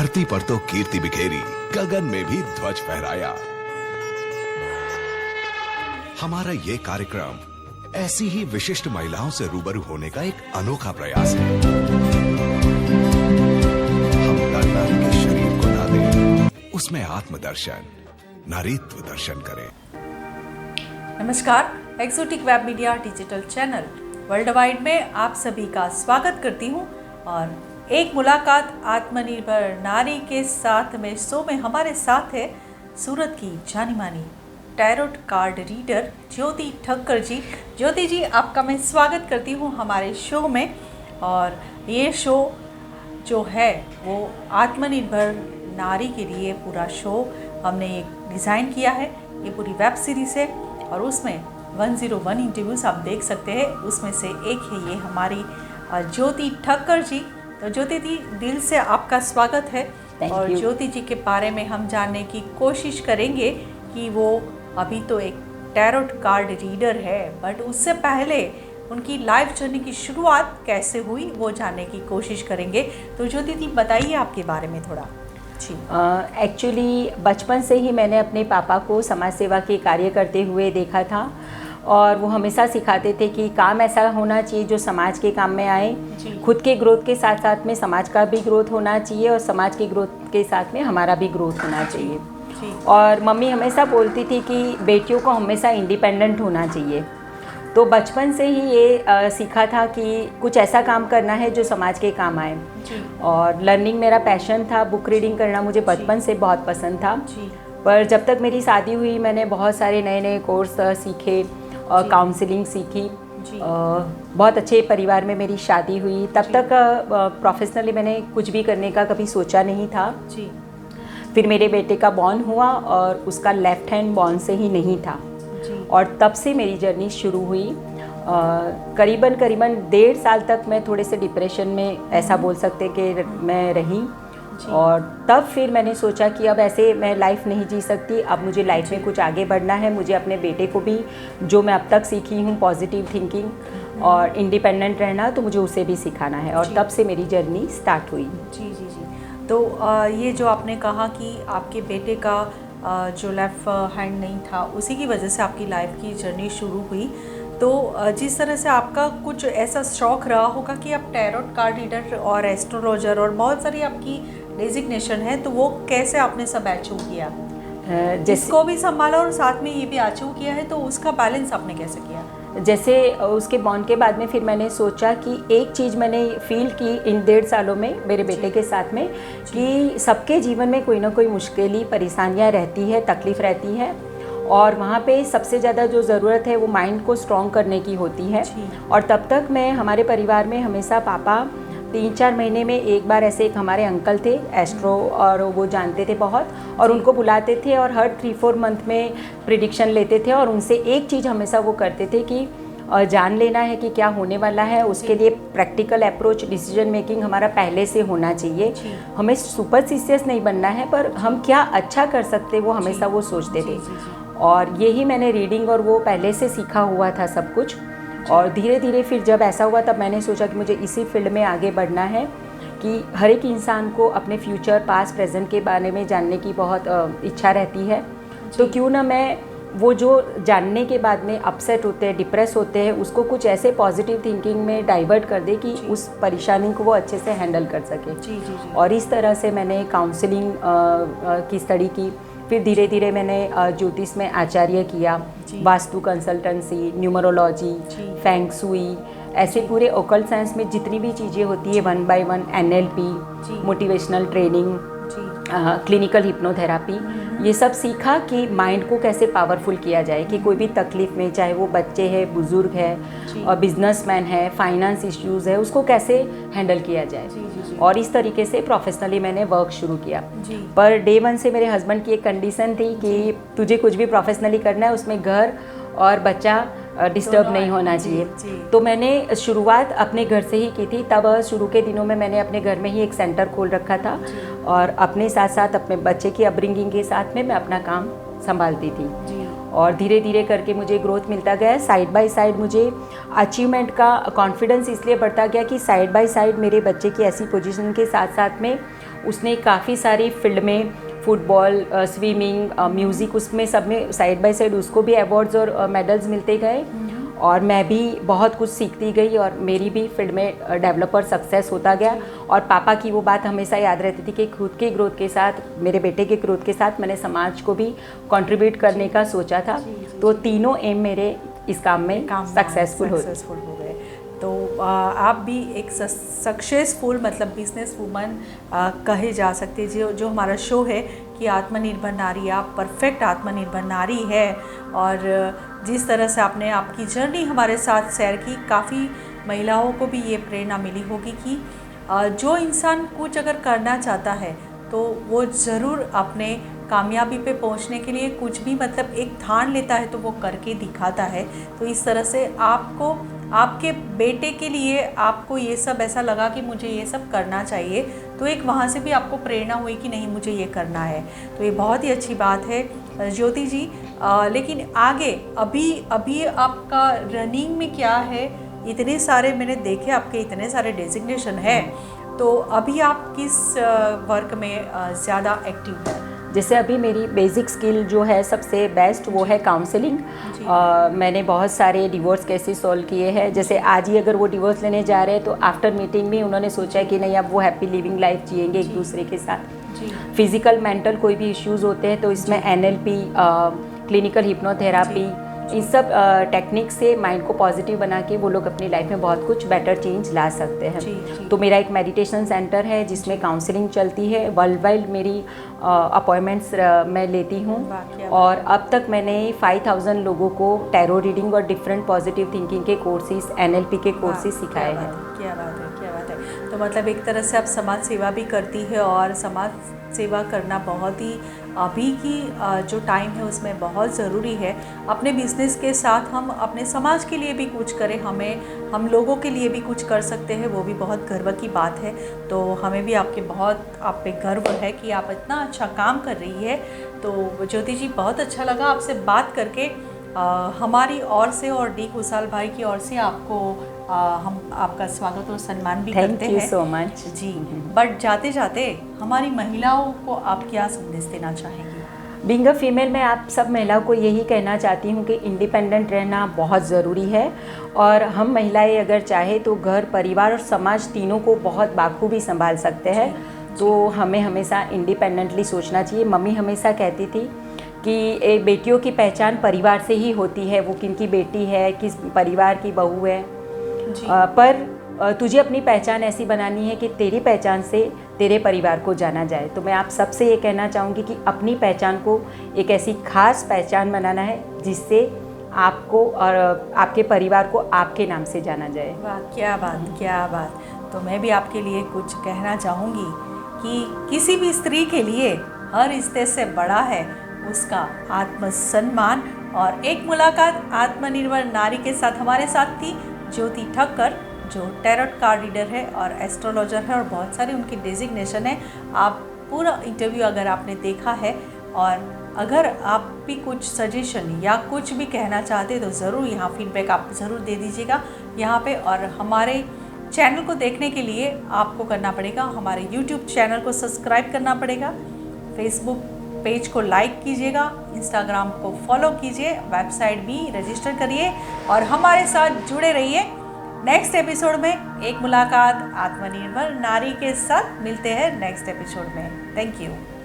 धरती पर तो कीर्ति बिखेरी, गगन में भी ध्वज फहराया। हमारा ये कार्यक्रम ऐसी ही विशिष्ट महिलाओं से रूबरू होने का एक अनोखा प्रयास है। हम नर के शरीर को ना दें, उसमें आत्मदर्शन, नारीत्व दर्शन करें। नमस्कार, exotic web media digital channel world wide में आप सभी का स्वागत करती हूं और एक मुलाकात आत्मनिर्भर नारी के साथ में शो में हमारे साथ है सूरत की जानी मानी टैरोट कार्ड रीडर ज्योति ठक्कर जी। ज्योति जी, आपका मैं स्वागत करती हूं हमारे शो में। और ये शो जो है वो आत्मनिर्भर नारी के लिए पूरा शो हमने एक डिज़ाइन किया है। ये पूरी वेब सीरीज़ है और उसमें 101 इंटरव्यूज़ आप देख सकते हैं। उसमें से एक है ये हमारी ज्योति ठक्कर जी। तो ज्योति जी, दिल से आपका स्वागत है। और ज्योति जी के बारे में हम जानने की कोशिश करेंगे कि वो अभी तो एक टैरोट कार्ड रीडर है, बट उससे पहले उनकी लाइफ जर्नी की शुरुआत कैसे हुई वो जानने की कोशिश करेंगे। तो ज्योति जी, बताइए आपके बारे में थोड़ा। जी, एक्चुअली बचपन से ही मैंने अपने पापा को समाज सेवा के कार्य करते हुए देखा था और वो हमेशा सिखाते थे कि काम ऐसा होना चाहिए जो समाज के काम में आए। खुद के ग्रोथ के साथ साथ में समाज का भी ग्रोथ होना चाहिए और समाज के ग्रोथ के साथ में हमारा भी ग्रोथ होना चाहिए। और मम्मी हमेशा बोलती थी कि बेटियों को हमेशा इंडिपेंडेंट होना चाहिए। तो बचपन से ही ये सीखा था कि कुछ ऐसा काम करना है जो समाज के काम आए। और लर्निंग मेरा पैशन था, बुक रीडिंग करना मुझे बचपन से बहुत पसंद था। पर जब तक मेरी शादी हुई मैंने बहुत सारे नए नए कोर्स सीखे और काउंसलिंग सीखी। बहुत अच्छे परिवार में मेरी शादी हुई। तब तक प्रोफेशनली मैंने कुछ भी करने का कभी सोचा नहीं था। फिर मेरे बेटे का बॉर्न हुआ और उसका लेफ्ट हैंड बॉर्न से ही नहीं था और तब से मेरी जर्नी शुरू हुई। करीबन 1.5 साल तक मैं थोड़े से डिप्रेशन में, ऐसा बोल सकते कि मैं रही। और तब फिर मैंने सोचा कि अब ऐसे मैं लाइफ नहीं जी सकती, अब मुझे लाइफ में कुछ आगे बढ़ना है। मुझे अपने बेटे को भी, जो मैं अब तक सीखी हूँ पॉजिटिव थिंकिंग और इंडिपेंडेंट रहना, तो मुझे उसे भी सिखाना है। और तब से मेरी जर्नी स्टार्ट हुई। जी जी जी। तो ये जो आपने कहा कि आपके बेटे का जो लेफ़्ट हैंड नहीं था, उसी की वजह से आपकी लाइफ की जर्नी शुरू हुई। तो जिस तरह से आपका कुछ ऐसा शौक़ रहा होगा कि आप टैरोट कार्ड रीडर और एस्ट्रोलॉजर और बहुत सारी आपकी डेजिग्नेशन है, तो वो कैसे आपने सब अचीव किया? जिसको भी संभाला और साथ में ये भी अचीव किया है, तो उसका बैलेंस आपने कैसे किया? जैसे उसके बॉर्न के बाद में फिर मैंने सोचा कि एक चीज़ मैंने फील की इन 1.5 सालों में मेरे बेटे के साथ में कि सबके जीवन में कोई ना कोई मुश्किलें, परेशानियां रहती है, तकलीफ़ रहती है। और वहाँ पे सबसे ज़्यादा जो ज़रूरत है वो माइंड को स्ट्रॉन्ग करने की होती है। और तब तक मैं, हमारे परिवार में हमेशा पापा 3-4 महीने में एक बार, ऐसे एक हमारे अंकल थे एस्ट्रो और वो जानते थे बहुत, और उनको बुलाते थे और हर 3-4 मंथ में प्रिडिक्शन लेते थे। और उनसे एक चीज़ हमेशा वो करते थे कि जान लेना है कि क्या होने वाला है, उसके लिए प्रैक्टिकल अप्रोच, डिसीजन मेकिंग हमारा पहले से होना चाहिए। हमें सुपरस्टिशियस नहीं बनना है, पर हम क्या अच्छा कर सकते वो हमेशा वो सोचते थे। और यही मैंने रीडिंग और वो पहले से सीखा हुआ था सब कुछ। और धीरे धीरे फिर जब ऐसा हुआ तब मैंने सोचा कि मुझे इसी फील्ड में आगे बढ़ना है, कि हर एक इंसान को अपने फ्यूचर, पास्ट, प्रेजेंट के बारे में जानने की बहुत इच्छा रहती है। तो क्यों ना मैं वो जो जानने के बाद में अपसेट होते हैं, डिप्रेस होते हैं, उसको कुछ ऐसे पॉजिटिव थिंकिंग में डाइवर्ट कर दे कि उस परेशानी को वो अच्छे से हैंडल कर सके। और इस तरह से मैंने काउंसलिंग की स्टडी की। फिर धीरे धीरे मैंने ज्योतिष में आचार्य किया, vastu consultancy, numerology, feng shui, ऐसे पूरे ओकल्ट साइंस में जितनी भी चीज़ें होती है 1 by 1, NLP, motivational training, clinical hypnotherapy, ये सब सीखा कि माइंड को कैसे पावरफुल किया जाए, कि कोई भी तकलीफ़ में, चाहे वो बच्चे है, बुज़ुर्ग है और बिजनेसमैन है, फाइनेंस इश्यूज़ है, उसको कैसे हैंडल किया जाए। और इस तरीके से प्रोफेशनली मैंने वर्क शुरू किया। पर डे 1 से मेरे हस्बैंड की एक कंडीशन थी कि तुझे कुछ भी प्रोफेशनली करना है उसमें घर और बच्चा डिस्टर्ब नहीं होना चाहिए। तो मैंने शुरुआत अपने घर से ही की थी। तब शुरू के दिनों में मैंने अपने घर में ही एक सेंटर खोल रखा था और अपने साथ साथ अपने बच्चे की अपब्रिंगिंग के साथ में मैं अपना काम संभालती थी। और धीरे धीरे करके मुझे ग्रोथ मिलता गया। साइड बाय साइड मुझे अचीवमेंट का कॉन्फिडेंस इसलिए बढ़ता गया कि साइड बाय साइड मेरे बच्चे की ऐसी पोजीशन के साथ साथ में उसने काफ़ी सारी फील्ड में फुटबॉल, स्विमिंग, म्यूज़िक, उसमें सब में साइड बाय साइड उसको भी अवार्ड्स और मेडल्स मिलते गए और मैं भी बहुत कुछ सीखती गई और मेरी भी फील्ड में डेवलपर सक्सेस होता गया। और पापा की वो बात हमेशा याद रहती थी कि खुद के ग्रोथ के साथ, मेरे बेटे के ग्रोथ के साथ मैंने समाज को भी कंट्रीब्यूट करने का सोचा था। तो तीनों एम मेरे इस काम में सक्सेसफुल हो गए। तो आप भी एक सक्सेसफुल मतलब बिजनेस वूमन कहे जा सकते हैं। जो हमारा शो है कि आत्मनिर्भर नारी, आप परफेक्ट आत्मनिर्भर नारी है और जिस तरह से आपने आपकी जर्नी हमारे साथ शेयर की, काफ़ी महिलाओं को भी ये प्रेरणा मिली होगी कि जो इंसान कुछ अगर करना चाहता है तो वो ज़रूर अपने कामयाबी पे पहुंचने के लिए कुछ भी मतलब एक ठान लेता है तो वो करके दिखाता है। तो इस तरह से आपको आपके बेटे के लिए आपको ये सब ऐसा लगा कि मुझे ये सब करना चाहिए, तो एक वहाँ से भी आपको प्रेरणा हुई कि नहीं मुझे ये करना है। तो ये बहुत ही अच्छी बात है ज्योति जी। लेकिन आगे अभी आपका रनिंग में क्या है? इतने सारे मैंने देखे आपके, इतने सारे डेजिग्नेशन है, तो अभी आप किस वर्क में ज़्यादा एक्टिव हैं? जैसे अभी मेरी बेसिक स्किल जो है सबसे बेस्ट वो है काउंसलिंग। मैंने बहुत सारे डिवोर्स केसेस सॉल्व किए हैं। जैसे आज ही अगर वो डिवोर्स लेने जा रहे हैं तो आफ्टर मीटिंग में उन्होंने सोचा कि नहीं अब वो हैप्पी लिविंग लाइफ जिएंगे एक दूसरे के साथ। फिजिकल मेंटल कोई भी इश्यूज़ होते हैं तो इसमें NLP, क्लिनिकल हिप्नोथेरापी, इन सब टेक्निक से माइंड को पॉजिटिव बना के वो लोग अपनी लाइफ में बहुत कुछ बेटर चेंज ला सकते हैं। तो मेरा एक मेडिटेशन सेंटर है जिसमें काउंसलिंग चलती है। वर्ल्ड वाइड मेरी अपॉइंटमेंट्स मैं लेती हूँ और अब तक मैंने 5000 लोगों को टैरो रीडिंग और डिफरेंट पॉजिटिव थिंकिंग के कोर्सेज, NLP के कोर्सेज सिखाए हैं। क्या बात है, क्या बात है। तो मतलब एक तरह से आप समाज सेवा भी करती है और समाज सेवा करना बहुत ही अभी की जो टाइम है उसमें बहुत ज़रूरी है। अपने बिजनेस के साथ हम अपने समाज के लिए भी कुछ करें, हम लोगों के लिए भी कुछ कर सकते हैं, वो भी बहुत गर्व की बात है। तो हमें भी आप पे गर्व है कि आप इतना अच्छा काम कर रही है। तो ज्योति जी बहुत अच्छा लगा आपसे बात करके। हमारी ओर से और डी कुशाल भाई की ओर से आपको हम आपका स्वागत और सम्मान भी करते हैं। Thank you so much ji. But जाते जाते हमारी महिलाओं को आप क्या संदेश देना चाहेंगी? बीइंग अ फीमेल मैं आप सब महिलाओं को यही कहना चाहती हूँ कि इंडिपेंडेंट रहना बहुत ज़रूरी है और हम महिलाएं अगर चाहे तो घर, परिवार और समाज तीनों को बहुत बाखूबी संभाल सकते हैं। तो हमें हमेशा इंडिपेंडेंटली सोचना चाहिए। मम्मी हमेशा कहती थी कि बेटियों की पहचान परिवार से ही होती है, वो किन की बेटी है, किस परिवार की बहू है। पर तुझे अपनी पहचान ऐसी बनानी है कि तेरी पहचान से तेरे परिवार को जाना जाए। तो मैं आप सबसे ये कहना चाहूँगी कि अपनी पहचान को एक ऐसी खास पहचान बनाना है जिससे आपको और आपके परिवार को आपके नाम से जाना जाए। वाह, क्या बात, क्या बात। तो मैं भी आपके लिए कुछ कहना चाहूँगी कि किसी भी स्त्री के लिए हर रिश्ते से बड़ा है उसका आत्मसम्मान। और एक मुलाकात आत्मनिर्भर नारी के साथ हमारे साथ थी ज्योति ठक्कर, जो टैरोट कार्ड रीडर है और एस्ट्रोलॉजर है और बहुत सारी उनकी डेजिग्नेशन है। आप पूरा इंटरव्यू अगर आपने देखा है और अगर आप भी कुछ सजेशन या कुछ भी कहना चाहते तो ज़रूर यहाँ फीडबैक आप ज़रूर दे दीजिएगा यहाँ पे। और हमारे चैनल को देखने के लिए आपको करना पड़ेगा, हमारे YouTube चैनल को सब्सक्राइब करना पड़ेगा, फेसबुक पेज को लाइक कीजिएगा, इंस्टाग्राम को फॉलो कीजिए, वेबसाइट भी रजिस्टर करिए और हमारे साथ जुड़े रहिए। नेक्स्ट एपिसोड में एक मुलाकात आत्मनिर्भर नारी के साथ मिलते हैं नेक्स्ट एपिसोड में। Thank you.